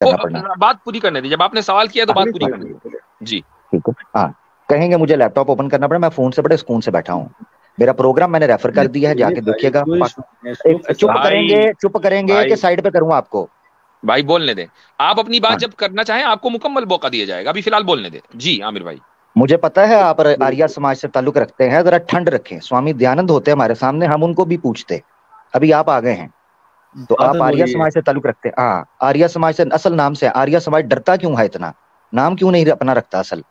करना पड़ना। बात पूरी करने दीजिए, जब आपने सवाल किया तो बात पूरी करने दीजिए जी। ठीक है, हाँ, कहेंगे मुझे लैपटॉप ओपन करना पड़ा, मैं फोन से बड़े सुकून से बैठा हूँ, मेरा प्रोग्राम मैंने रेफर कर दिया है, जाके देखिएगा। चुप करेंगे कि साइड पे करूँ आपको? भाई बोलने दें, आप अपनी बात हाँ। जब करना चाहें आपको मुकम्मल मौका दिया जाएगा, अभी फिलहाल बोलने दें जी। आमिर भाई, मुझे पता है आप आर्या समाज से ताल्लुक रखते हैं, जरा ठंड रखें। स्वामी दयानंद होते हमारे सामने, हम उनको भी पूछते, अभी आप आ गए हैं तो आप आर्या समाज से ताल्लुक रखते हैं। हाँ, आर्या समाज से, असल नाम से आर्या समाज, डरता क्यों है इतना, नाम क्यों नहीं अपना रखता असल?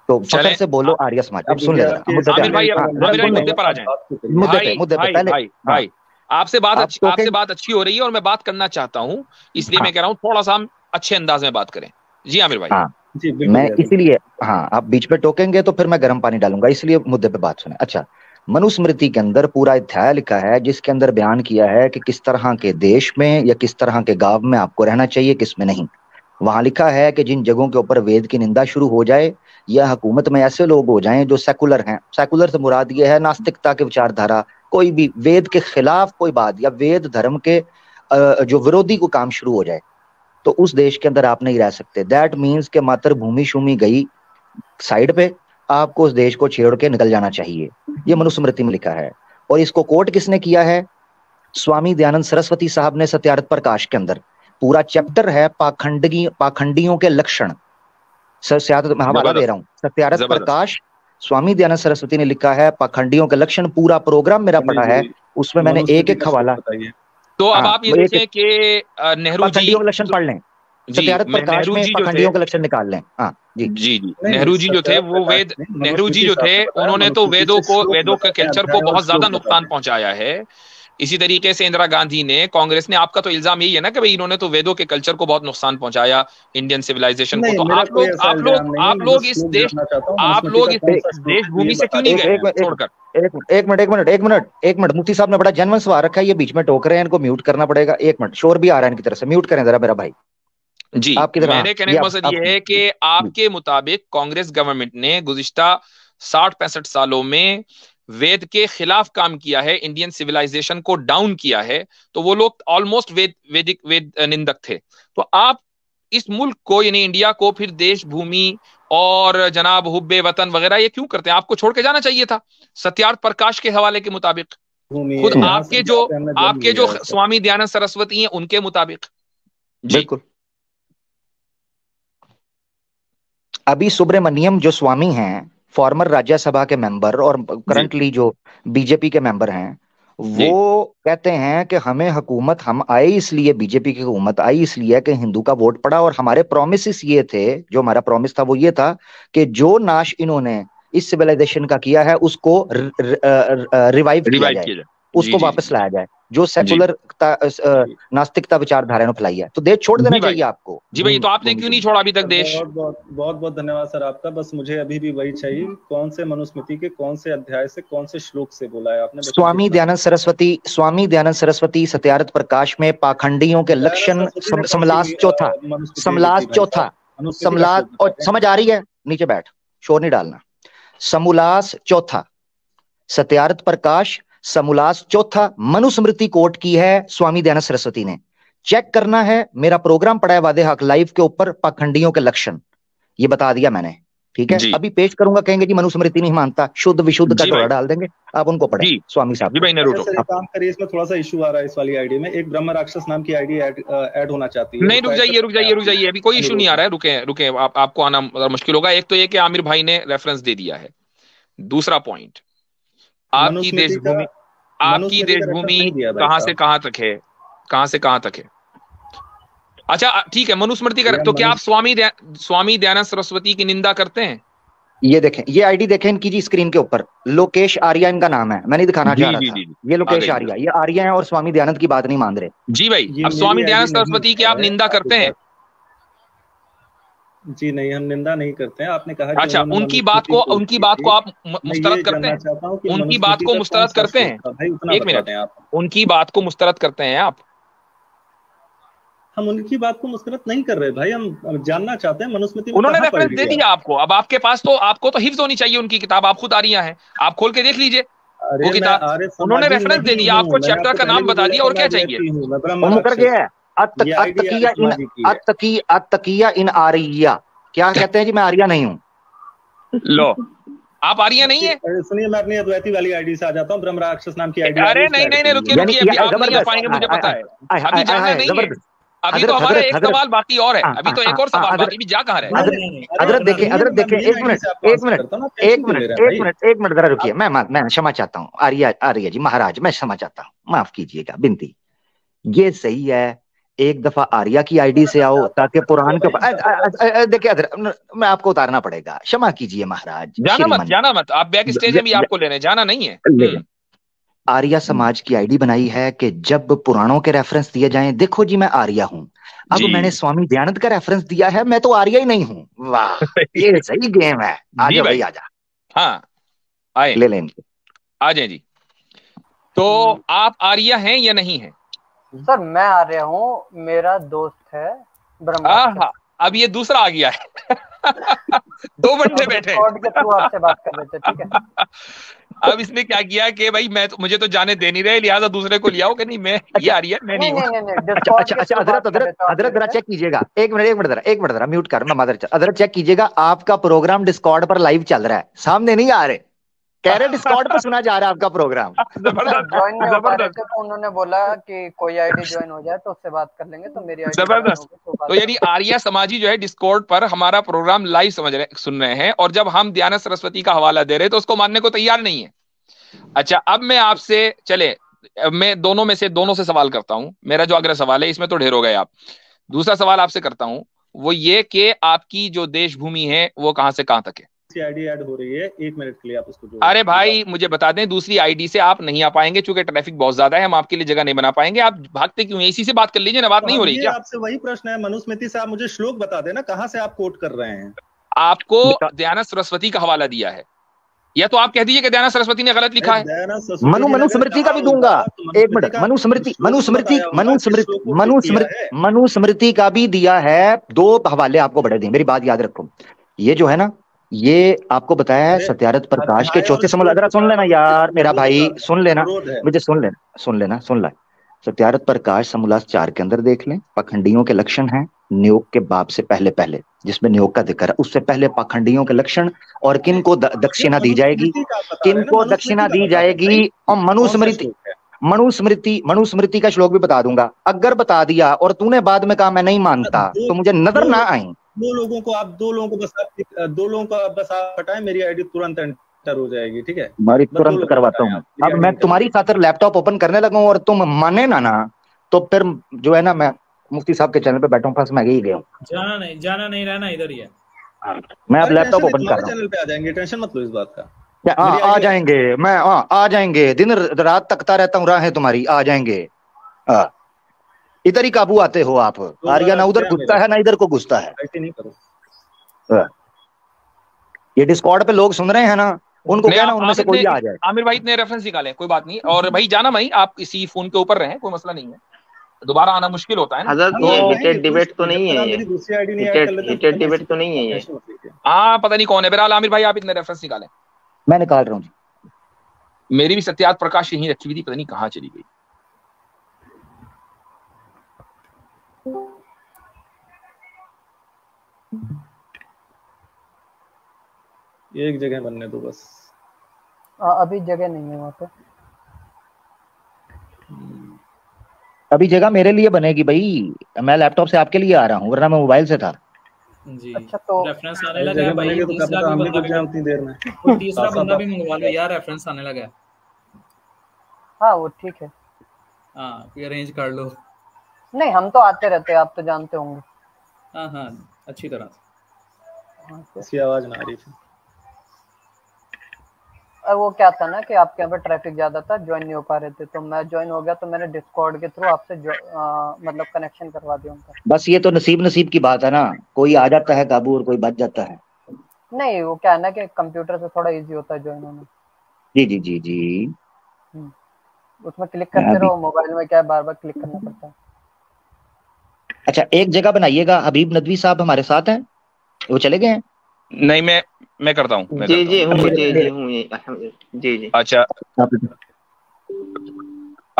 तो फखर से बोलो आर्या समाज। अब सुन ले आमिर भाई, मुद्दे पर आ जाएं। मुद्दे पे पहले भाई आपसे बात अच्छी हो रही है और मैं बात करना चाहता हूँ, इसलिए मैं कह रहा हूँ थोड़ा सा हम अच्छे अंदाज में बात करें जी। आमिर भाई, हाँ मैं इसीलिए, हाँ आप बीच पे टोकेंगे तो फिर मैं गर्म पानी डालूंगा, इसलिए मुद्दे पे बात सुने। अच्छा, मनुस्मृति के अंदर पूरा अध्याय लिखा है जिसके अंदर बयान किया है कि किस तरह के देश में या किस तरह के गांव में आपको रहना चाहिए, किस में नहीं। वहां लिखा है कि जिन जगहों के ऊपर वेद की निंदा शुरू हो जाए या हुकूमत में ऐसे लोग हो जाएं जो सेकुलर हैं, सेकुलर से मुराद ये है नास्तिकता के विचारधारा, कोई भी वेद के खिलाफ कोई बात या वेद धर्म के जो विरोधी को काम शुरू हो जाए, तो उस देश के अंदर आप नहीं रह सकते। दैट मीन्स के मातृभूमि शूमि गई साइड पे, आपको उस देश को छेड़ के निकल जाना चाहिए। ये मनुस्मृति में लिखा है। और इसको कोट किसने किया है? स्वामी दयानंद सरस्वती साहब ने सत्यार्थ प्रकाश के अंदर पूरा चैप्टर है पाखंडियों के लक्षण। मैं हवाला दे रहा हूँ, सत्यार्थ प्रकाश, स्वामी दयानंद सरस्वती ने लिखा है पाखंडियों के लक्षण, पूरा प्रोग्राम मेरा पढ़ा है, उसमें मैंने एक एक हवाला। तो अब आप ये देखें कि नेहरू जी लक्षण पढ़ लें, सत्यार्थ प्रकाश में पाखंडियों के लक्षण निकाल लें। हाँ जी जी जी। नेहरू जी जो थे वो नेहरू जी जो थे उन्होंने तो वेदों के कल्चर को बहुत ज्यादा नुकसान पहुंचाया है। इसी तरीके से इंदिरा गांधी ने, कांग्रेस ने, आपका तो इल्जाम यही है ना कि भाई इन्होंने तो वेदों के कल्चर को बहुत नुकसान पहुंचाया, इंडियन सिविलाइजेशन को। तो आप लोग इस देश भूमि से क्यों नहीं गए छोड़कर? एक मिनट मुफ्ती साहब ने बड़ा जेन्युइन सवाल रखा है, ये बीच में टोक रहे हैं, इनको म्यूट करना पड़ेगा। एक मिनट, शोर भी आ रहा है इनकी तरफ से, म्यूट करें जरा मेरा भाई जी। मेरे कहने का मकसद ये है कि आपके मुताबिक कांग्रेस गवर्नमेंट ने गुज़िश्ता 60-65 सालों में वेद के खिलाफ काम किया है, इंडियन सिविलाइजेशन को डाउन किया है, तो वो लोग ऑलमोस्ट वेद निंदक थे। तो आप इस मुल्क को यानी इंडिया को फिर देश भूमि और जनाब हुब्बे वतन वगैरह ये क्यों करते हैं? आपको छोड़ के जाना चाहिए था सत्यार्थ प्रकाश के हवाले के मुताबिक, खुद आपके जो स्वामी दयानंद सरस्वती हैं उनके मुताबिक। बिल्कुल। अभी सुब्रमण्यम जो स्वामी हैं, फॉर्मर राज्यसभा के मेंबर और करंटली जो बीजेपी के मेंबर हैं, वो कहते हैं कि हमें हुकूमत, हम आए इसलिए, बीजेपी की हुकूमत आई इसलिए कि हिंदू का वोट पड़ा, और हमारे प्रोमिस ये थे, जो हमारा प्रोमिस था वो ये था कि जो नाश इन्होंने इस सिविलाइजेशन का किया है उसको रिवाइव किया जाए, उसको वापस लाया जाए, जो सेकुलर नास्तिकता विचारधारा ने फैलाई है। तो देश छोड़ देना चाहिए आपको। जी भाई, तो आपने क्यों नहीं छोड़ा अभी तक देश? बहुत धन्यवाद सर आपका। बस मुझे अभी भी वही चाहिए, कौन से मनुस्मृति के कौन से अध्याय से कौन से श्लोक से बोला है आपने? स्वामी दयानंद सरस्वती सत्यार्थ प्रकाश में पाखंडियों के लक्षण, समलास चौथा, और समझ आ रही है? नीचे बैठ, शोर नहीं डालना। समलास चौथा, सत्यार्थ प्रकाश समोल्लास चौथा, मनुस्मृति कोट की है स्वामी दयानंद सरस्वती ने। चेक करना है, मेरा प्रोग्राम पड़ा है वादे हक लाइव के ऊपर, पाखंडियों के लक्षण, ये बता दिया मैंने, ठीक है? अभी पेश करूंगा, कहेंगे जी मनुस्मृति नहीं मानता, शुद्ध विशुद्ध का टोला डाल देंगे, आप उनको पढ़े स्वामी साहब। काम करिए, इसमें थोड़ा सा इशू आ रहा है इस वाली आईडी में, एक ब्रह्म राक्षस नाम की आईडी ऐड होना चाहती है। नहीं, रुक जाइए, अभी कोई इशू नहीं आ रहा है, रुके, आपको आना मुश्किल होगा। एक तो ये कि आमिर भाई ने रेफरेंस दे दिया है, दूसरा पॉइंट, आपकी देशभूमि कहां से कहां तक है, कहां से कहां तक है? अच्छा ठीक है, मनुस्मृति का, तो क्या आप स्वामी दयानंद सरस्वती की निंदा करते हैं? ये देखें, ये आईडी देखें इनकी जी, स्क्रीन के ऊपर लोकेश आर्या इनका नाम है, मैं नहीं दिखाना चाह रहा था, ये लोकेश आर्या, ये आर्या है और स्वामी दयानंद की बात नहीं मान रहे। जी भाई, अब स्वामी दयानंद सरस्वती की आप निंदा करते हैं? जी नहीं, हम निंदा नहीं करते हैं। आपने कहा अच्छा, उनकी बात को आप मुस्तरद करते हैं? उनकी बात को मुस्तरद करते हैं? एक मिनट, उनकी बात को मुस्तरद करते हैं आप? हम उनकी बात को मुस्तरद नहीं कर रहे भाई, हम जानना चाहते हैं मनुस्मृति में उन्होंने रेफरेंस दे दिया आपको, अब आपके पास तो, आपको तो हिफ्ज होनी चाहिए उनकी किताब, आप खुद आरिया हैं, आप खोल के देख लीजिए वो किताब, उन्होंने रेफरेंस दे दिया आपको, चैप्टर का नाम बता दिया, और क्या चाहिए? मुकर गया है, अतकिया इन आरिया, क्या कहते हैं जी? मैं आर्या नहीं हूँ। लो, आप आर्या नहीं है? सुनिए, मैं अपनी अद्वैती वाली आईडी से आ जाता हूँ, ब्रह्म राक्षस नाम की आईडी। अरे नहीं, रुकिए, अभी आप नहीं आ पाएंगे, मुझे पता है। अभी जाना नहीं है, अभी तो हमारा एक सवाल बाकी और है, अभी तो एक और सवाल बाकी, भी जा कहाँ रहे? हजरत देखिए, एक मिनट जरा रुकिए, मैं क्षमा चाहता हूँ आर्या जी, महाराज मैं क्षमा चाहता हूँ, माफ कीजिएगा, बिनती। ये सही है, एक दफा आर्या की आईडी से आओ ताकि पुराण के ऊपर देखिए, मैं आपको उतारना पड़ेगा, क्षमा कीजिए महाराज। जाना मत, आप बैक स्टेज में भी आपको लेने जाना नहीं है। आर्या समाज की आईडी बनाई है कि जब पुराणों के रेफरेंस दिए जाएं, देखो जी मैं आर्या हूं, अब मैंने स्वामी दयानंद का रेफरेंस दिया है, मैं तो आर्या ही नहीं हूं। वाह, ये सही गेम है। आजा भाई आजा। हाँ, आए, ले लेंगे, आ जाए जी। तो आप आर्या हैं या नहीं है? सर मैं आर्या हूँ, मेरा दोस्त है ब्रह्मा। अब ये दूसरा आ गया है। दो बंदे बैठे के थ्रू आपसे बात कर रहे थे, ठीक है। अब इसने क्या किया कि भाई मुझे तो जाने दे नहीं रहे, लिहाजा दूसरे को लियाओ कि नहीं, मैं ये आ रही है, मैं नहीं। अच्छा, हजरत जरा चेक कीजिएगा, एक मिनट जरा म्यूट कर, मैं मदर हजरत चेक कीजिएगा, आपका प्रोग्राम डिस्कॉर्ड पर लाइव चल रहा है, सामने नहीं आ रहे, कह रहे डिस्कॉर्ड पर सुना जा रहा है आपका प्रोग्राम। ज्वाइन नहीं हो पा रहे थे, तो उन्होंने बोला कि कोई आईडी ज्वाइन हो जाए तो उससे बात कर लेंगे, तो मेरी आईडी जबरदस्त। तो यानी आर्या समाजी जो है डिस्कॉर्ड पर हमारा प्रोग्राम लाइव सुन रहे हैं, और जब हम दयानंद सरस्वती का हवाला दे रहे तो उसको मानने को तैयार नहीं है। अच्छा, अब मैं आपसे, चले मैं दोनों से सवाल करता हूं। मेरा जो अगला सवाल है, इसमें तो ढेर हो गए आप। दूसरा सवाल आपसे करता हूं, वो ये कि आपकी जो देश भूमि है वो कहां से कहां तक है? आईडी ऐड हो रही है, 1 मिनट के लिए आप उसको अरे भाई मुझे बता दें, दूसरी आईडी से आप नहीं आ पाएंगे, चूंकि ट्रैफिक बहुत ज्यादा है, हम आपके लिए जगह नहीं बना पाएंगे। आप भागते क्यों हैं? इसी से बात कर लीजिए ना, बात नहीं हो रही क्या? आपसे वही प्रश्न है मनुस्मृति से, आप मुझे श्लोक बता देना कहां से आप कोट कर रहे हैं। आपको दयानंद सरस्वती का हवाला दिया है, या तो आप कह दीजिए कि दयानंद सरस्वती ने गलत लिखा है। मनुस्मृति का भी दूंगा, एक मिनट, मनुस्मृति का भी दिया है, 2 हवाले आपको बड़े दिए, मेरी बात याद रखो। ये जो है ना, ये आपको बताया है सत्यारथ प्रकाश के चौथे समूल, जरा सुन लेना यार मेरा भाई, सुन लेना मुझे, सुन ला। सत्यारथ प्रकाश समूलास 4 के अंदर देख लें, पाखंडियों के लक्षण हैं नियोग के बाप से पहले, जिसमें नियोग का जिक्र है, उससे पहले पाखंडियों के लक्षण और किन को दक्षिणा दी जाएगी, और मनुस्मृति का श्लोक भी बता दूंगा। अगर बता दिया और तूने बाद में कहा मैं नहीं मानता, तो मुझे नजर ना आई। 2 लोगों को बस आप हटाएं, मेरी आईडी तुरंत एंटर हो जाएगी, ठीक है? हमारी तुरंत करवाता हूँ। अब मैं तुम्हारी खातिर लैपटॉप ओपन करने लगा हूँ और तुम माने ना, तो फिर जो है ना, मैं मुफ्ती साहब के चैनल पे बैठा हूँ, फंस मैं ही गया हूँ। जाना नहीं रहना, इधर ही है। मैं अब लैपटॉप ओपन कर रहा हूँ, चैनल पे आ जाएंगे, टेंशन मत लो इस बात का। आ जाएंगे, मैं आ जाएंगे, दिन रात तकता रहता हूँ राहें तुम्हारी, आ जाएंगे। इधर ही काबू आते हो आप। आर्या ना उधर घुसता है ना इधर को घुसता है। ऐसे नहीं करो। ये डिस्कॉर्ड पे लोग सुन रहे हैं ना, उनको कहना उनमें से कोई आ जाए। आमिर भाई इतने रेफरेंस निकाले, कोई बात नहीं। और भाई जाना भाई, आप इसी फोन के ऊपर रहें, कोई मसला नहीं है, दोबारा आना मुश्किल होता है ना। हीटेड डिबेट तो नहीं है ये, हीटेड डिबेट तो नहीं है ये। हाँ पता नहीं कौन है। बहरहाल आमिर भाई आप इतने रेफरेंस निकालें। मैं निकाल रहा हूँ। मेरी भी सत्यार्थ प्रकाश यहीं रखी हुई थी, पता नहीं कहाँ चली गई। एक जगह बनने दो बस। अभी जगह नहीं है वहाँ पे। अभी जगह मेरे लिए बनेगी भाई, मैं लैपटॉप से आपके लिए आ रहा हूँ, वरना मैं मोबाइल से था जी। अच्छा, तो रेफरेंस आने लगा है भाई, तीसरा भी बंदा भी मंगवा लो यार, रेफरेंस आने लगा है। हाँ वो ठीक है, हाँ कोई अरेंज कर लो। नहीं हम तो आते रहते हैं, आप तो जानते होंगे। हाँ अच्छी तरह से। इसकी आवाज ना आ रही थी। वो क्या था ना कि आपके यहाँ पे ट्रैफिक ज्यादा था, ज्वाइन नहीं हो पा रहे थे, तो मैं ज्वाइन हो गया, तो मैंने डिस्कॉर्ड के थ्रू आपसे मतलब कनेक्शन करवा दिया उनका। बस ये तो नसीब की बात है ना, कोई आ जाता है काबू और कोई बच जाता है। नहीं वो क्या है ना कि कंप्यूटर से थोड़ा इजी होता है ज्वाइन होना। जी। उसमें क्लिक करते रहो, मोबाइल में क्या है बार बार क्लिक करना पड़ता है। अच्छा, एक जगह बनाइएगा। हबीब नदवी साहब हमारे साथ हैं, वो चले गए हैं? नहीं मैं करता हूँ। जी। अच्छा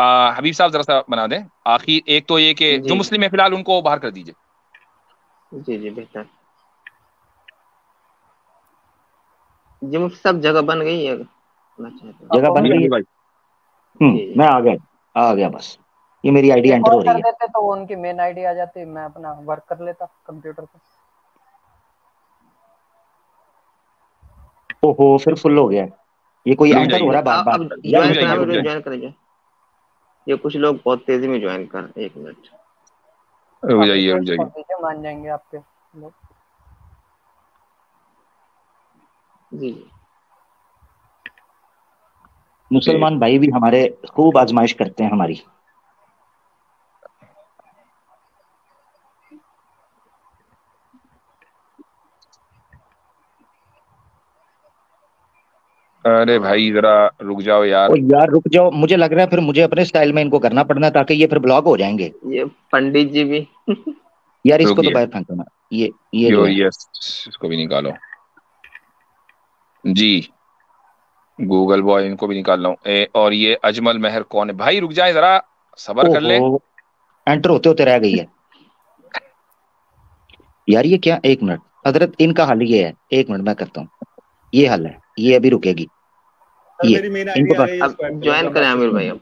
हबीब साहब जरा सा बना दें आखिर एक तो ये कि जो मुस्लिम है फिलहाल उनको बाहर कर दीजिए। जी जी बेहतर जी मुफ्ती साहब जगह बन गई है, जगह बन गई है। मैं आ गया बस ये मेरी आईडी एंटर हो रही है। देते तो वो उनकी मेन आईडी आ जाती, मैं अपना वर्क कर लेता कंप्यूटर पे। ओहो फिर फुल हो गया, ये कोई एंटर हो रहा है बार बार। ज्वाइन करिए, ये कुछ लोग बहुत तेजी में ज्वाइन कर, 1 मिनट रुक जाइए मान जाएंगे आपके लोग। जी मुसलमान भाई भी हमारे खूब आजमाइश करते हैं हमारी। अरे भाई जरा रुक जाओ यार। ओ यार रुक जाओ, मुझे लग रहा है फिर मुझे अपने स्टाइल में इनको करना पड़ना है ताकि ये फिर ब्लॉक हो जाएंगे। ये पंडित जी भी यार इसको तो बाहर फेंको ना, ये इसको भी निकालो जी, गूगल बॉय इनको भी निकाल रहा हूँ। और ये अजमल मेहर कौन है भाई? रुक जाए जरा सबर कर ले, एंटर होते होते रह गई है यार ये क्या। 1 मिनट हजरत, इनका हल ये है, 1 मिनट मैं करता हूँ, ये हल है, ये अभी रुकेगी। ये इनको ज्वाइन करें आमिर भाई। अब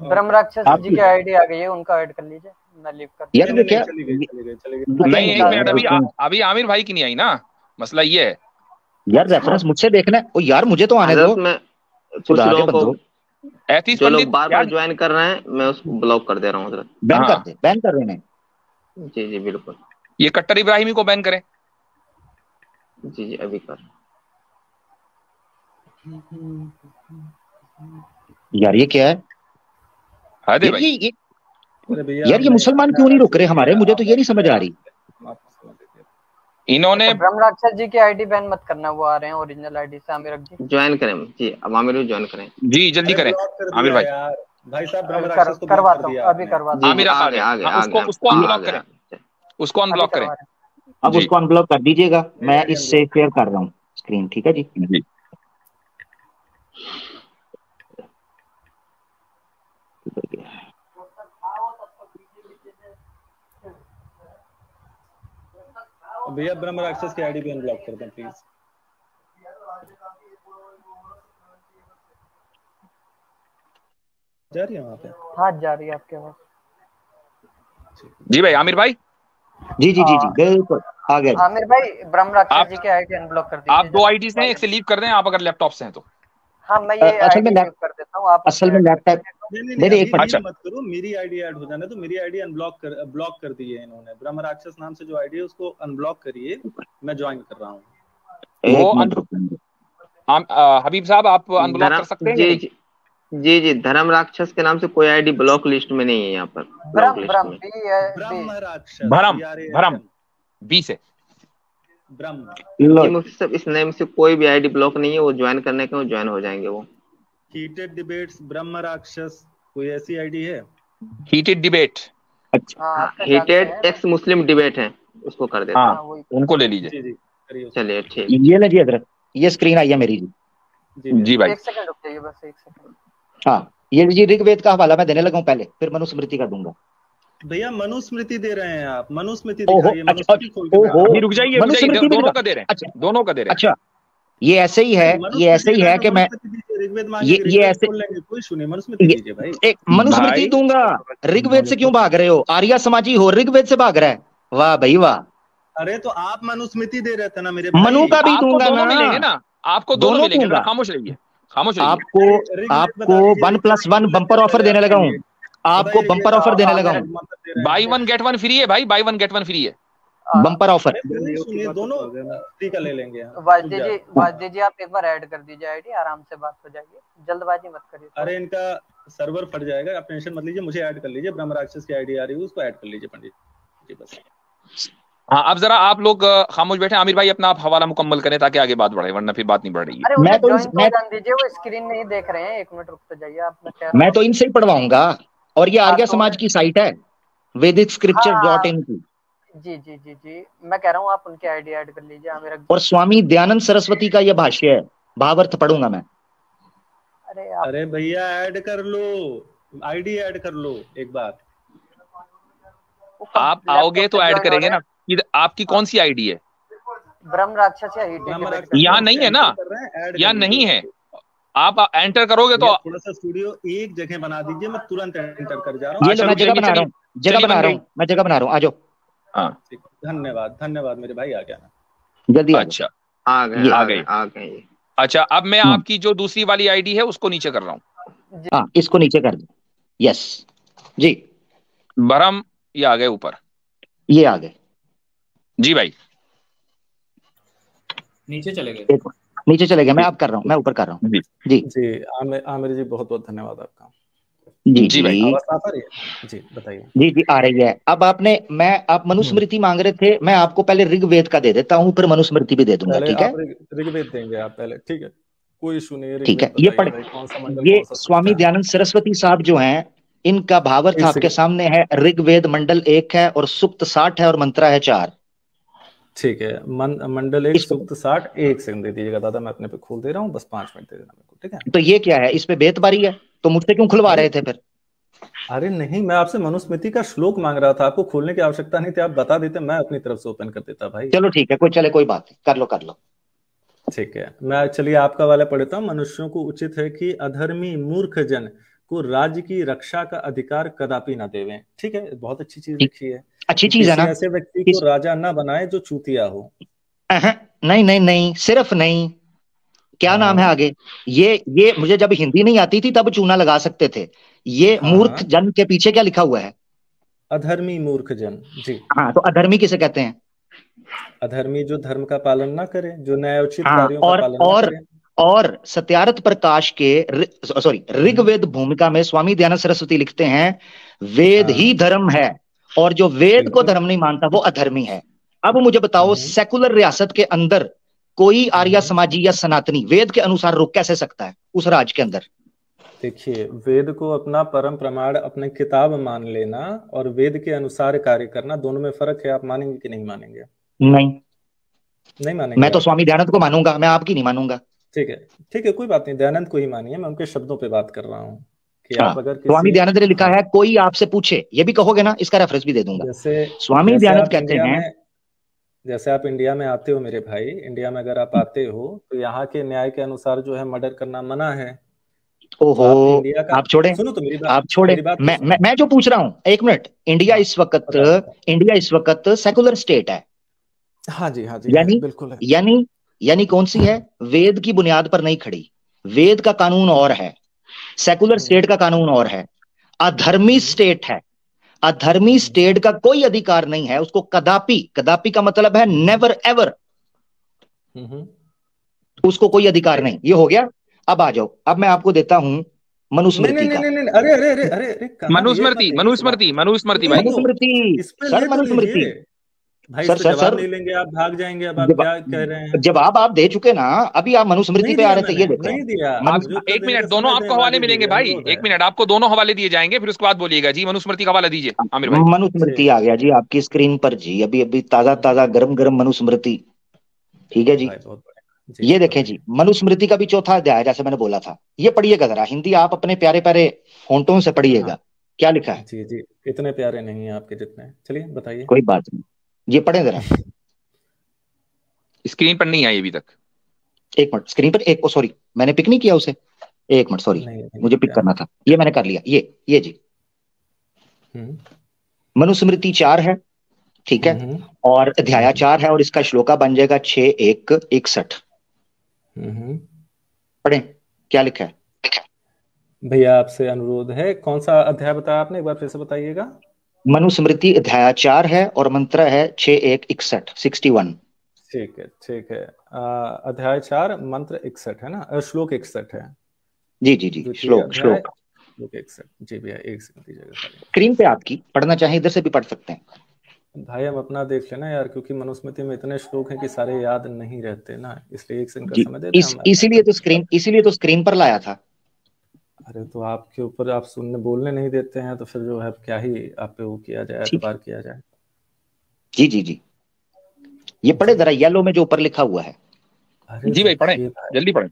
ब्रह्म राक्षस जी की आईडी आ गई है, उनका ऐड कर लीजिए, मैं लीव कर यार ये क्या नहीं, 1 मिनट अभी आमिर भाई की नहीं आई ना, मसला ये है यार। रेफरेंस मुझसे देखना है। ओ यार मुझे तो आने दो। खुदा के बंदो, जो लोग बार-बार ज्वाइन कर रहे हैं मैं उसको ब्लॉक कर दे रहा हूँ। बैन कर दे, बैन कर रहे हैं। जी जी बिल्कुल, ये कट्टर इब्राहिमी को बैन करें। जी जी अभी कर। यार ये क्या है? यार ये मुसलमान क्यों नहीं रुक रहे हमारे? मुझे तो ये नहीं समझ आ रही। इन्होंने ब्रह्म राक्षस जी की आईडी बैन मत करना, वो आ रहे हैं ओरिजिनल आईडी से। आमिर जी ज्वाइन करें जी, अब आमिर ज्वाइन करें जी, जल्दी करें आमिर भाई। भाई साहब ब्रह्म राक्षस को करवाता हूं, अभी करवाता हूं। आमिर आ गया, उसको अनब्लॉक करें, उसको अनब्लॉक करें। अब उसको अनब्लॉक कर दीजिएगा, मैं इससे शेयर कर रहा हूँ स्क्रीन, ठीक है जी। भैया ब्रह्म राक्षस की आईडी भी अनब्लॉक कर दें प्लीज। जा रही है वहां पे? हाँ जा रही है आपके पास। जी भाई आमिर भाई। जी जी जी जी बिल्कुल आ गया। आमिर भाई ब्रह्म राक्षस जी की आईडी अनब्लॉक कर दीजिए। आप 2 आईडी से एक से लीव कर दें, आप अगर लैपटॉप से हैं तो। हाँ मैं ये असल में लीव कर देता हूँ, आप असल में लैपटॉप मेरे एक अच्छा मत करो, मेरी आईडी ऐड हो जाने तो। मेरी आईडी ब्लॉक कर दी है इन्होंने। ब्रह्म राक्षस नाम से जो आईडी है उसको अनब्लॉक करिए, मैं ज्वाइन कर रहा हूँ। हबीब साहब आप अनब्लॉक कर सकते हैं? जी जी धर्म राक्षस के नाम से कोई आईडी ब्लॉक लिस्ट में नहीं है यहाँ पर। भरम बी से सब इस नेम से कोई भी आईडी ब्लॉक नहीं है। वो ज्वाइन करने के वो ज्वाइन हो जाएंगे। वो हीटेड डिबेट्स ब्रह्म राक्षस, कोई ऐसी आईडी है? हीटेड डिबेट, हीटेड एक्स मुस्लिम डिबेट है, उसको कर देते हैं। उनको ले लीजिए। चलिए ठीक, ये ले जी हजरत, ये स्क्रीन आई है मेरी जी। जी भाई 1 सेकंड रुक जाइए, बस 1 सेकंड। हाँ ये जी ऋग्वेद का हवाला मैं देने लगा हूँ पहले, फिर मनुस्मृति का दूंगा। भैया मनुस्मृति दे रहे हैं आप, मनुस्मृति रुक जाइए, दोनों का दे रहे हैं, दोनों का दे रहे हैं। अच्छा ये ऐसे ही है, ये ऐसे ही है कि मैं ये ऐसे कोई सुने मनुस्मृति दीजिए भाई। एक मनुस्मृति दूंगा। ऋग्वेद से क्यों भाग रहे हो? आर्या समाजी हो, ऋग्वेद से भाग रहा है। वाह भाई वाह। अरे तो आप मनुस्मृति दे रहे थे ना मेरे भाई। मनु का भी दूंगा ना, आपको दोनों मिलेंगे। खामोश रहिए, खामोश रहिए। आपको 1+1 बंपर ऑफर देने लगा हूँ, आपको बंपर ऑफर देने लगा हूँ। बाई 1 गेट 1 फ्री है भाई, बाई 1 गेट 1 फ्री है बंपर ऑफर। दोनों फ्री का ले लेंगे। वाजदे जी आप एक बार ऐड कर दीजिए आईडी, आराम से बात हो जाएगी, जल्दबाजी मत करिए। अरे इनका सर्वर फट जाएगा, आप टेंशन मत लीजिए, मुझे ऐड कर लीजिए। ब्रह्म राक्षस की आईडी आ रही है, उसको ऐड कर लीजिए पंडित जी बस। हाँ अब जरा आप लोग खामोश बैठे। आमिर भाई अपना आप हवाला मुकम्मल करें ताकि आगे बात बढ़े, वरना फिर बात नहीं बढ़ रही है। अरे मैं तो दीजिए, वो स्क्रीन नहीं देख रहे हैं। 1 मिनट रुक तो जाइए आप। मैं तो इनसे ही पढ़वाऊंगा। और ये आर्या समाज की साइट है, vedicscripture.in की। जी जी जी जी मैं कह रहा हूँ आप उनकी आईडी ऐड कर लीजिए आमिर। और स्वामी दयानंद सरस्वती का ये भाष्य है, भावार्थ पढ़ूंगा मैं। अरे भैया ऐड कर लो। आईडी ऐड कर लो एक बार। आप आओगे तो ऐड करेंगे ना। आपकी कौन सी आईडी है? ब्रह्म राक्षस या यहाँ नहीं है ना, यहाँ नहीं है। आप एंटर करोगे तो थोड़ा सा स्टूडियो एक जगह बना दीजिए, मैं तुरंत एंटर कर जा रहा हूँ। मैं जगह बना रहा हूँ, मैं जगह बना रहा हूँ, आ जाओ। हाँ धन्यवाद धन्यवाद मेरे भाई, आ गया ना, जल्दी। अच्छा आ गए। अच्छा अब मैं आपकी जो दूसरी वाली आईडी है उसको नीचे कर रहा हूँ। हाँ इसको नीचे कर दो। यस जी, बरम ये आ गए ऊपर, ये आ गए जी भाई। नीचे चले गए, नीचे चले गए। मैं अब कर रहा हूँ, मैं ऊपर कर रहा हूँ। जी जी आमिर जी बहुत बहुत धन्यवाद आपका। जी भाई जी बताइए। जी आ रही है। अब आप मनुस्मृति मांग रहे थे, मैं आपको पहले ऋग्वेद का दे देता हूँ, फिर मनुस्मृति भी दे दूंगा। ठीक है, ऋग्वेद देंगे आप पहले, ठीक है, कोई इशू नहीं है। ठीक है, ये पढ़, ये स्वामी दयानंद सरस्वती साहब जो हैं, इनका भावार्थ आपके सामने है। ऋग्वेद मंडल 1 है और सूक्त 60 है और मंत्रा है 4। ठीक है, मंडल 1 सूक्त 60। 1 सेकंड दे दीजिएगा दादा, मैं अपने पे खोल दे रहा हूँ, बस 5 मिनट दे देना मेरे को, ठीक है। तो ये क्या है, इस पे बेतबारी है, तो मुझसे क्यों खुलवा रहे थे फिर? अरे नहीं, मैं आपसे मनुस्मृति का श्लोक मांग रहा था, आपको खोलने की आवश्यकता नहीं थी, आप बता देते, मैं अपनी तरफ से ओपन कर देता भाई। चलो ठीक है, कोई बात नहीं, कर लो। ठीक है, मैं चलिए आपका वाला पढ़ता हूँ। मनुष्यों को उचित है कि अधर्मी मूर्ख जन को राज्य की रक्षा का अधिकार कदापि न देवें। ठीक है, बहुत अच्छी चीज लिखी है, अच्छी चीज है ना। ऐसे व्यक्ति को राजा न बनाए जो चूतिया हो। नहीं, सिर्फ नहीं, क्या नाम है आगे? ये मुझे जब हिंदी नहीं आती थी तब चूना लगा सकते थे। ये मूर्ख जन के पीछे क्या लिखा हुआ है? अधर्मी मूर्ख जन। जी हाँ, तो अधर्मी किसे कहते हैं? अधर्मी जो धर्म का पालन ना करे, जो न्यायोचित कार्यों का पालन ना करे। और सत्यार्थ प्रकाश के ऋग्वेद भूमिका में स्वामी दयानंद सरस्वती लिखते हैं, वेद ही धर्म है और जो वेद को धर्म नहीं मानता वो अधर्मी है। अब मुझे बताओ, सेकुलर रियासत के अंदर कोई आर्य समाजी या सनातनी वेद के अनुसार रुक कैसे सकता है उस राज्य के अंदर? देखिए, वेद को अपना परम प्रमाण, अपने किताब मान लेना और वेद के अनुसार कार्य करना, दोनों में फर्क है। आप मानेंगे कि नहीं मानेंगे? नहीं मानेंगे। मैं तो स्वामी दयानंद को मानूंगा, मैं आपकी नहीं मानूंगा। ठीक है, कोई बात नहीं, दयानंद को ही मानिए, मैं उनके शब्दों पे बात कर रहा हूँ कि आप अगर स्वामी दयानंद ने लिखा है, कोई आपसे पूछे, ये भी कहोगे ना, इसका रेफरेंस भी दे दूंगा। जैसे स्वामी दयानंद कहते हैं, जैसे आप इंडिया में आते हो मेरे भाई, इंडिया में अगर आप आते हो तो यहाँ के न्याय के अनुसार जो है मर्डर करना मना है। ओहो, आप छोड़े, सुनो तो मेरी बात, आप छोड़े, मैं जो पूछ रहा हूँ, एक मिनट। इंडिया इस वक्त सेकुलर स्टेट है। हाँ जी, बिल्कुल है। यानी कौन सी है? वेद की बुनियाद पर नहीं खड़ी। वेद का कानून और है, सेकुलर स्टेट का कानून और है। अधर्मी स्टेट है। अधर्मी स्टेट का कोई अधिकार नहीं है उसको कदापि का मतलब है नेवर एवर, उसको कोई अधिकार नहीं। ये हो गया। अब आ जाओ, अब मैं आपको देता हूं मनुस्मृति का। अरे मनुस्मृति भाई, सर नहीं लेंगे आप, भाग जाएंगे। अब आप क्या कह रहे हैं? जवाब आप दे चुके ना, अभी आप मनुस्मृति पे आ रहे थे। ये देखो, एक मिनट, दोनों आपको हवाले मिलेंगे भाई, एक मिनट, आपको दोनों हवाले दिए जाएंगे, फिर उसके बाद बोलिएगा जी। मनुस्मृति का हवाला दीजिए आमिर भाई। मनुस्मृति आ गया जी आपकी स्क्रीन पर जी, अभी ताजा गरम मनुस्मृति। ठीक है जी, ये देखें जी, मनुस्मृति का भी चौथा अध्याय, जैसे मैंने बोला था। ये पढ़िएगा जरा, हिंदी आप अपने प्यारे प्यारे फोंटों से पढ़िएगा, क्या लिखा है। जी, इतने प्यारे नहीं है आपके जितने। चलिए बताइए। कोई बात नहीं, ये पढ़े जरा। स्क्रीन पर नहीं आई अभी तक। एक मिनट, स्क्रीन पर सॉरी, मैंने पिक नहीं किया उसे। एक मिनट, सॉरी, मुझे पिक करना था। ये मैंने कर लिया। ये जी, मनुस्मृति 4 है, ठीक है, और अध्याय 4 है, और इसका श्लोका बन जाएगा 6:1:61। पढ़े, क्या लिखा है भैया? आपसे अनुरोध है, कौन सा अध्याय बताया आपने, एक बार फिर से बताइएगा। मनुस्मृति अध्याय 4 है और मंत्र है 6:1:61। ठीक है। अध्याय 4 मंत्र 61 है ना, श्लोक 61 है। जी, श्लोक 61। जी भैया, एक सेकंड दीजिएगा। स्क्रीन पे आपकी, पढ़ना चाहे इधर से भी पढ़ सकते हैं भाई। हम अपना देख लेना यार, क्योंकि मनुस्मृति में इतने श्लोक हैं कि सारे याद नहीं रहते ना, इसलिए एक सेकंड का समय दे दें। इसीलिए तो स्क्रीन पर लाया था। अरे तो आपके ऊपर, आप बोलने नहीं देते हैं, तो फिर जो है क्या ही आप पे वो किया जाए, एतबार किया जाए। जी, ये पढ़े जरा, येलो में जो ऊपर लिखा हुआ है। जी भाई, पढ़े, जल्दी पढ़े।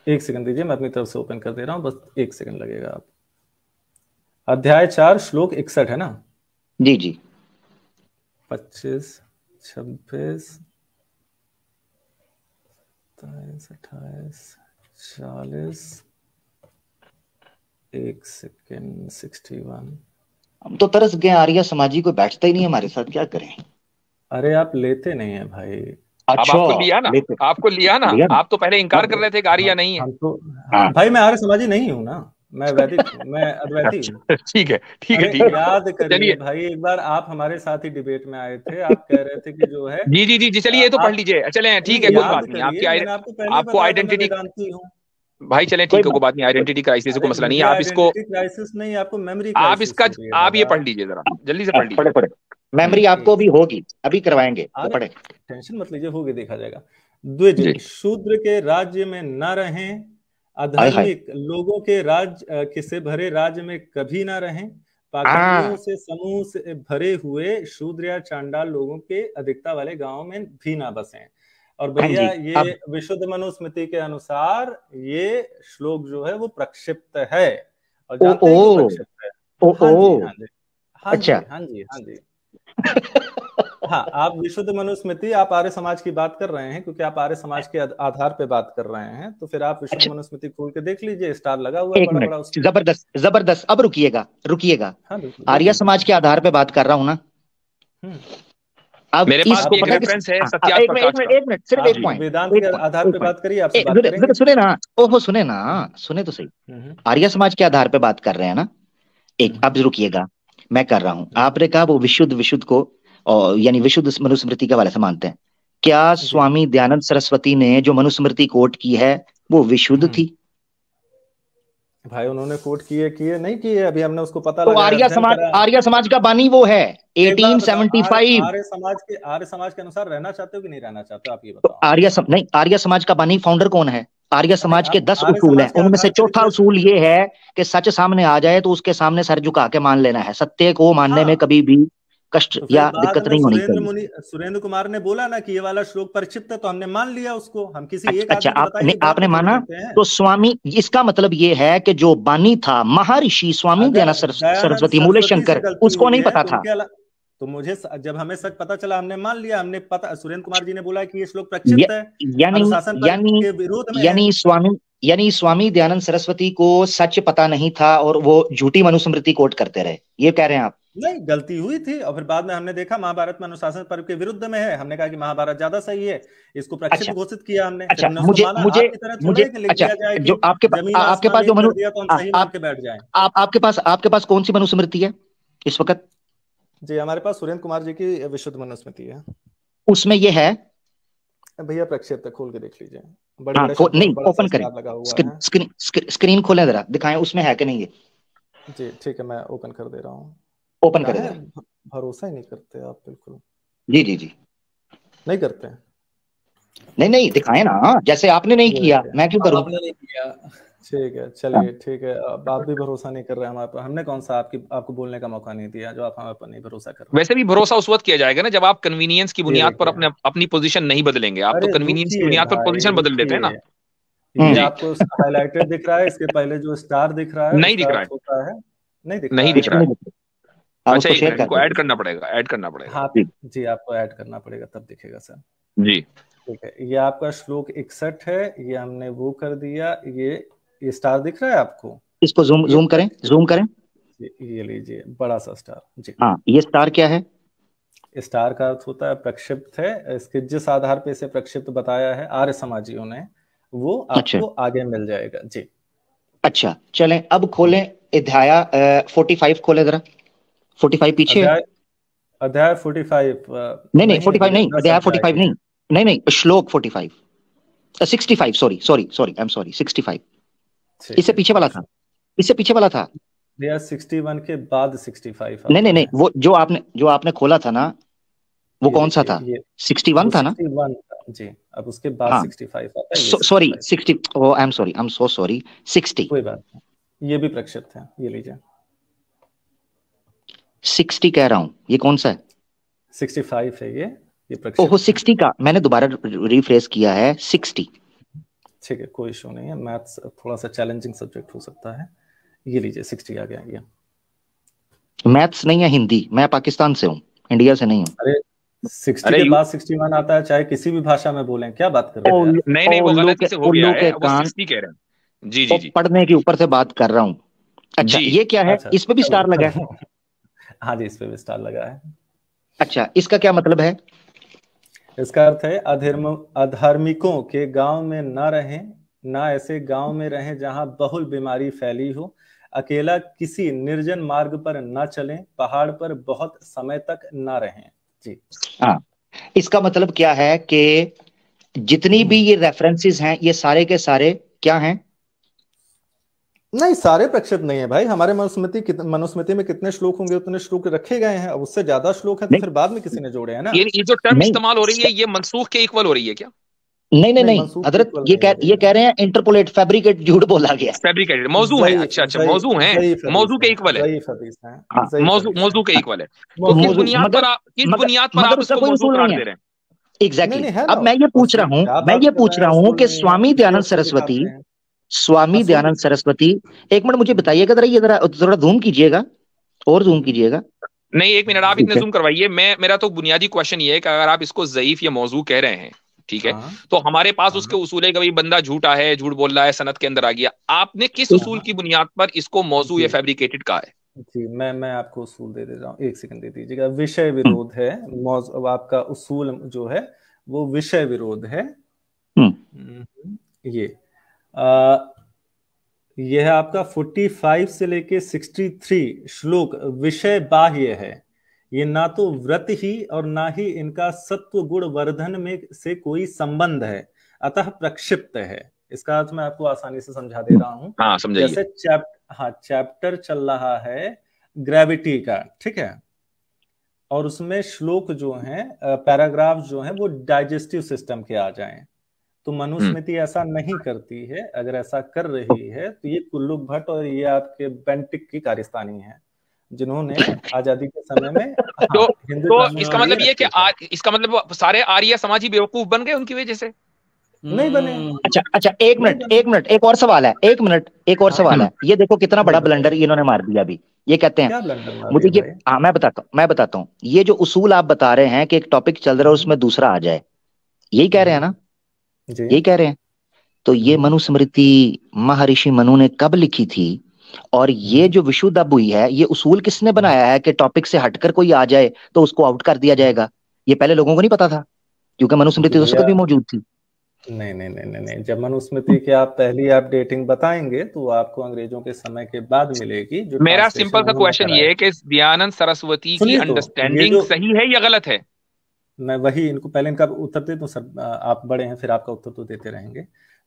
एक सेकंड दीजिए, मैं अपनी तरफ से ओपन कर दे रहा हूँ, बस एक सेकंड लगेगा। आप अध्याय 4 श्लोक 61 है ना? जी जी। 25, 26, 27, 28, 40, 1 सेकेंड, 61। हम तो तरस गए, आर्य समाजी को बैठता ही नहीं हमारे साथ, क्या करें? अरे आप लेते नहीं है भाई। अच्छा, अब आपको लिया ना, आपको लिया ना, आप तो पहले इनकार कर रहे थे कि आर्य नहीं है। हम तो भाई मैं आर्य समाजी नहीं हूँ ना, मैं वैदिक हूँ, मैं अद्वैती हूँ। ठीक है ठीक है ठीक है, याद करिए भाई, एक बार आप हमारे साथ ही डिबेट में आए थे, आप कह रहे थे कि जो है जी जी जी जी, चलिए ये तो पढ़ लीजिए, चले ठीक है, कोई बात नहीं। आपको आइडेंटिटी भाई, चले ठीक है, कोई बात नहीं, आइडेंटिटी क्राइसिस को मसला नहीं है, आप इसको क्राइसिस नहीं, आपको मेमोरी आप इसका आप ये पढ़ लीजिए जरा, जल्दी से पढ़ लीजिए। पढ़े मेमोरी आपको भी होगी, अभी करवाएंगे, तो पढ़े, टेंशन मत लीजिए, होगी, देखा जाएगा। द्विज, शूद्र के राज्य में न रहें, अधार्मिक लोगों के राज्य से भरे राज्य में कभी ना रहें, पाखंडियों से समूह से भरे हुए शूद्र या चांडाल लोगों के अधिकता वाले गांव में भी ना बसें। और भैया ये विशुद्ध मनुस्मृति के अनुसार ये श्लोक जो है वो प्रक्षिप्त है, और जानते हैं कि प्रक्षिप्त है। हाँ जी, हाँ जी, हाँ जी। हाँ, आप विशुद्ध मनुस्मृति, आप आर्य समाज की बात कर रहे हैं, क्योंकि आप आर्य समाज के आधार पे बात कर रहे हैं, तो फिर आप विशुद्ध मनुस्मृति खोल के देख लीजिए, स्टार लगा हुआ है बड़ा बड़ा उसमें। जबरदस्त जबरदस्त। अब रुकिएगा रुकिएगा, आर्य समाज के आधार पे बात कर रहा हूँ ना। अब मेरे पास एक रेफरेंस है, सत्यार्थ प्रकाश का। एक मिनट, सिर्फ एक पॉइंट, वेदांत के आधार पे बात करिए, आपसे बात करेंगे। सुने ना, ओहो सुने ना, सुने तो सही। आर्य समाज के आधार पे बात कर रहे हैं ना। एक अब रुकिएगा, मैं कर रहा हूँ। आपने कहा वो विशुद्ध को, यानी विशुद्ध मनुस्मृति के हवाले से मानते हैं। क्या स्वामी दयानंद सरस्वती ने जो मनुस्मृति कोट की है वो विशुद्ध थी? भाई उन्होंने कोट किए नहीं किए, अभी हमने उसको पता तो आर्य समाज का बानी वो है 1875। आर्य समाज के अनुसार रहना चाहते हो कि नहीं रहना चाहते हो, आप ये बताओ। तो आर्य समाज का बानी फाउंडर कौन है? आर्य समाज के 10 उसूल हैं, उनमें से चौथा उसूल ये है कि सच सामने आ जाए तो उसके सामने सर झुका के मान लेना है। सत्य को मानने में कभी भी कष्ट या दिक्कत नहीं होनी चाहिए। सुरेंद्र कुमार ने बोला ना कि ये वाला श्लोक परिचित है, तो हमने मान लिया उसको। हम किसी एक अच्छा, आपने माना, तो स्वामी, इसका मतलब ये है कि जो बानी था महर्षि स्वामी दयानंद सरस्वती मूले शंकर, उसको नहीं पता था। तो मुझे जब हमें सच पता चला, हमने मान लिया, हमने पता, सुरेंद्र कुमार जी ने बोला कि ये श्लोक प्रक्षिप्त है, यानी स्वामी दयानंद सरस्वती को सच पता नहीं था और वो झूठी मनुस्मृति कोट करते रहे, ये कह रहे हैं आप? नहीं, गलती हुई थी, और फिर बाद में हमने देखा महाभारत में अनुशासन पर्व के विरुद्ध में है, हमने कहा कि महाभारत ज्यादा सही है, इसको प्रक्षिप्त घोषित किया हमने। अच्छा, मुझे जो आपके पास जो आपके पास कौन सी मनुस्मृति है इस वक्त? जी, हमारे पास सुरेंद्र कुमार जी की विशुद्ध मनुस्मृति है, उसमें ये है भैया प्रक्षेप तक खोल के देख लीजिए। नहीं, ओपन करें, स्क्रीन खोलें जरा, दिखाएं उसमें है कि नहीं है। जी ठीक है, मैं ओपन कर दे रहा हूँ। ओपन करें, भरोसा ही नहीं करते आप, बिल्कुल। जी जी जी, नहीं करते। नहीं दिखाएं ना, जैसे आपने नहीं किया मैं क्यों करूं? आपने नहीं किया, ठीक है, चलिए ठीक है। अब आप भी भरोसा नहीं कर रहे हैं हमारे पर, हमने कौन सा आपको बोलने का मौका नहीं दिया जो आप हमारे पर नहीं भरोसा कर रहे। वैसे भी भरोसा उस वक्त किया जाएगा ना जब आप कन्वीनियंस की बुनियाद पर अपनी पोजीशन नहीं बदलेंगे। आप तो कन्वीनियंस की बुनियाद पर पोजीशन बदल देते हैं ना। ये आपको हाईलाइटेड दिख रहा है, इसके पहले जो स्टार दिख रहा है नहीं दिख रहा है, नहीं दिख रहा है। अच्छा, इनको ऐड करना पड़ेगा। हाँ जी, आपको ऐड करना पड़ेगा, तब दिखेगा सर। जी ठीक है, ये आपका श्लोक 61 है, ये हमने वो कर दिया। ये स्टार दिख रहा है आपको? इसको जूम करें। ये लीजिए, बड़ा सा स्टार जी। हाँ, ये स्टार क्या है? स्टार का अर्थ होता है प्रक्षिप्त है। इसके जिस आधार पे इसे प्रक्षिप्त बताया है आर्य समाजियों ने, वो आपको आगे मिल जाएगा जी। अच्छा, चलें अब खोलें अध्याय 45 खोलें जरा। 45 पीछे, अध्याय 45 नहीं 45 नहीं, अध्याय 45 नहीं, श्लोक 45 65, सॉरी आई एम सॉरी, 65 इससे पीछे वाला था, भैया 61 के बाद 65। नहीं, वो जो आपने खोला था ना, वो कौन सा था? 61 था ना? 61 जी, अब उसके बाद 65 आता है। Sorry 60, oh I am so sorry 60। कोई बात नहीं, ये भी प्रक्षिप्त है, ये लीजिए। 60 कह रहा हूँ, ये कौन सा है? 65 है ये प्रक्षिप्त। ओहो 60 का मैंने दोबारा रिफ्रेश किया है, 60। ठीक है, कोई इशू नहीं है, मैथ्स थोड़ा सा चैलेंजिंग सब्जेक्ट हो सकता है। ये लीजिए 60 आ गया ये। मैथ्स नहीं है, हिंदी। मैं पाकिस्तान से हूँ, इंडिया से नहीं हूँ। अरे 60 के बाद 61 आता है, चाहे किसी भी भाषा में बोलें, क्या बात कर रहे हैं यार? नहीं वो गलती से हो गया है, वो 60 कह रहे हैं। जी जी जी, पढ़ने के ऊपर से बात कर रहा हूँ। अच्छा ये क्या है? इस पे भी स्टार लगा है? हाँ जी, इस पे भी स्टार लगा है। अच्छा, इसका क्या मतलब है? इसका अर्थ है अधार्मिकों के गांव में न रहें, ना ऐसे गांव में रहें जहां बहुल बीमारी फैली हो, अकेला किसी निर्जन मार्ग पर न चलें, पहाड़ पर बहुत समय तक न रहें। जी हाँ, इसका मतलब क्या है कि जितनी भी ये रेफरेंसेस हैं ये सारे के सारे क्या हैं? नहीं, सारे प्रक्षेप नहीं है भाई। हमारे मनुस्मृति में कितने श्लोक होंगे उतने श्लोक रखे गए हैं। अब उससे ज्यादा श्लोक है तो फिर बाद में किसी ने जोड़े हैं ना। ये जो टर्म इस्तेमाल हो रही है ये मनसूख के इक्वल हो रही है क्या? नहीं हजरत, ये कह रहे हैं इंटरपोलेट, फैब्रिकेट, झूठ बोला गया। फैब्रिकेटेड मौजू है। अच्छा मौजू है, मौजू के इक्वल है। मौजू के इक्वल है। तो किस बुनियाद पर आप उसको मौजू करार दे रहे हैं? एग्जैक्टली। अब मैं ये पूछ रहा हूँ कि स्वामी दयानंद सरस्वती, एक मिनट मुझे बताइएगा जरा, ये जरा जूम कीजिएगा और जूम कीजिएगा। नहीं एक मिनट, आप इतने जूम करवाइए। मेरा तो बुनियादी क्वेश्चन ये है कि अगर आप इसको ज़ईफ या मौजू कह रहे हैं, ठीक है, तो हमारे पास उसके उसूल है कि भाई बंदा झूठा है, झूठ बोल रहा है, सनद के अंदर आ गया। आपने किस उसूल की बुनियाद पर इसको मौजू या फैब्रिकेटेड कहा है? जी मैं आपको उसूल दे देता हूँ, एक सेकंड दे दीजिएगा। विषय विरोध है आपका उसूल जो है वो विषय विरोध है। ये है आपका 45 से लेके 63 श्लोक विषय बाह्य है। ये ना तो व्रत ही और ना ही इनका सत्व गुण वर्धन में से कोई संबंध है, अतः प्रक्षिप्त है। इसका अर्थ मैं आपको आसानी से समझा दे रहा हूँ। हाँ, जैसे चैप्टर चल रहा है ग्रेविटी का, ठीक है, और उसमें श्लोक जो है, पैराग्राफ जो है वो डाइजेस्टिव सिस्टम के आ जाएं, तो मनुस्मृति ऐसा नहीं करती है। अगर ऐसा कर रही है तो ये कुल्लू भट्ट और ये आपके बेंटिक की कारस्तानी है, जिन्होंने आजादी के समय में तो इसका मतलब ये कि इसका मतलब सारे आर्य समाजी बेवकूफ बन गए उनकी वजह से? नहीं बने। अच्छा एक मिनट, एक और सवाल है। एक और सवाल है। ये देखो कितना बड़ा ब्लंडर इन्होंने मार दिया अभी। ये कहते हैं मुझे ये, हाँ मैं बताता हूँ। ये जो उसूल आप बता रहे हैं कि एक टॉपिक चल रहा है उसमें दूसरा आ जाए, यही कह रहे हैं ना? यही कह रहे हैं। तो ये मनुस्मृति महर्षि मनु ने कब लिखी थी? और ये जो विशुद्ध अब हुई है, ये उसूल किसने बनाया है कि टॉपिक से हटकर कोई आ जाए तो उसको आउट कर दिया जाएगा? ये पहले लोगों को नहीं पता था, क्योंकि मनुस्मृति तो उस वक्त भी मौजूद थी। नहीं, जब मनुस्मृति की आप पहली अपडेटिंग बताएंगे तो आपको अंग्रेजों के समय के बाद मिलेगी। जो मेरा सिंपल सा क्वेश्चन ये है कि दयानंद सरस्वती की अंडरस्टैंडिंग सही है या गलत है? मैं वही इनको पहले इनका उत्तर दे दूं सर, आप बड़े हैं फिर आपका उत्तर तो देते रहेंगे।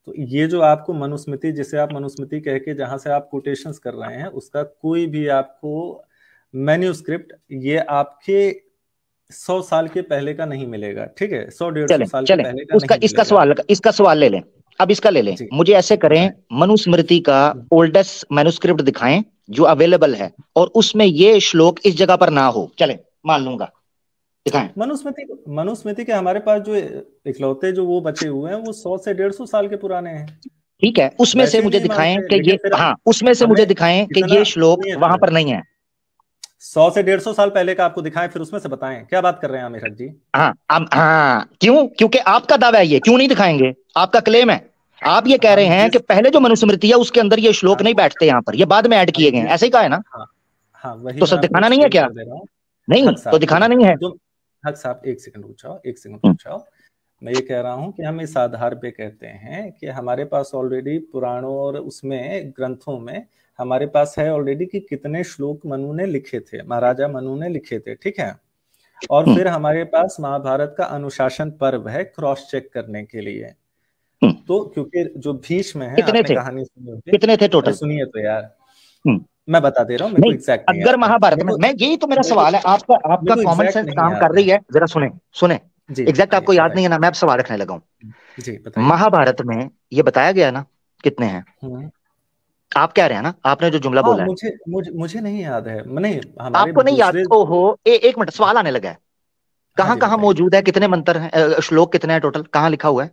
तो ये जो आपको मनुस्मृति, जिसे आप मनुस्मृति कह के जहां से आप कोटेशंस कर रहे हैं, उसका कोई भी आपको मैन्यूस्क्रिप्ट ये आपके 100 साल के पहले का नहीं मिलेगा, ठीक है? 100-150 साल के पहले का इसका सवाल ले लें। अब इसका ले लें। मुझे ऐसे करें, मनुस्मृति का ओल्डेस्ट मैन्यूस्क्रिप्ट दिखाएं जो अवेलेबल है और उसमें ये श्लोक इस जगह पर ना हो, चले मान लूंगा, दिखाएं। मनुस्मृति के हमारे पास जो इकलौते जो वो बचे हुए हैं वो 100 से 150 साल के पुराने हैं। ठीक है, उसमें से मुझे दिखाएं कि ये, हाँ उसमें से मुझे दिखाएं कि ये श्लोक वहां पर नहीं है। 100 से 150 साल पहले का आपको दिखाएं, फिर उसमें से बताएं। क्या बात कर रहे हैं आमिर हक जी? हाँ क्यों? क्योंकि आपका दावा है, ये क्यों नहीं दिखाएंगे? आपका क्लेम है, आप ये कह रहे हैं कि पहले जो मनुस्मृति है उसके अंदर ये श्लोक नहीं बैठते, यहाँ पर ये बाद में ऐड किए गए, ऐसे ही कहा है ना? तो सब दिखाना नहीं है क्या? नहीं तो दिखाना नहीं है। हक साहब एक सेकंड रुक जाओ। मैं ये कह रहा हूं कि हम इस आधार पे कहते हैं कि हमारे पास ऑलरेडी पुराणों और उसमें ग्रंथों में हमारे पास है ऑलरेडी कि कितने श्लोक मनु ने लिखे थे, महाराजा मनु ने लिखे थे, ठीक है? और फिर हमारे पास महाभारत का अनुशासन पर्व है क्रॉस चेक करने के लिए। तो क्योंकि जो भीष्म है, आपने कहानी सुनी होगी, कितने थे टोटल? सुनिए तो यार, मैं बता दे रहा हूँ, मेरे को एग्जैक्ट नहीं अगर महाभारत में, मैं यही तो मेरा सवाल है, आपका कॉमन सेंस काम कर रही है, जरा सुने एग्जैक्ट आपको याद नहीं है ना, मैं अब सवाल रखने लगा हूँ। महाभारत में ये बताया गया ना कितने हैं? आप कह रहे हैं ना, आपने जो जुमला बोला है मुझे नहीं याद है। नहीं आपको नहीं याद? ओहो, एक मिनट, सवाल आने लगा है। कहाँ मौजूद है? कितने मंत्र हैं, श्लोक कितने हैं टोटल? कहाँ लिखा हुआ है?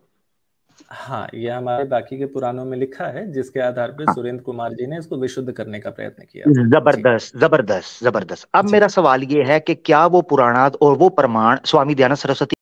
हाँ, ये हमारे बाकी के पुराणों में लिखा है, जिसके आधार पे सुरेंद्र कुमार जी ने इसको विशुद्ध करने का प्रयत्न किया। जबरदस्त जबरदस्त जबरदस्त। अब मेरा सवाल ये है कि क्या वो पुराणात और वो प्रमाण स्वामी दयानंद सरस्वती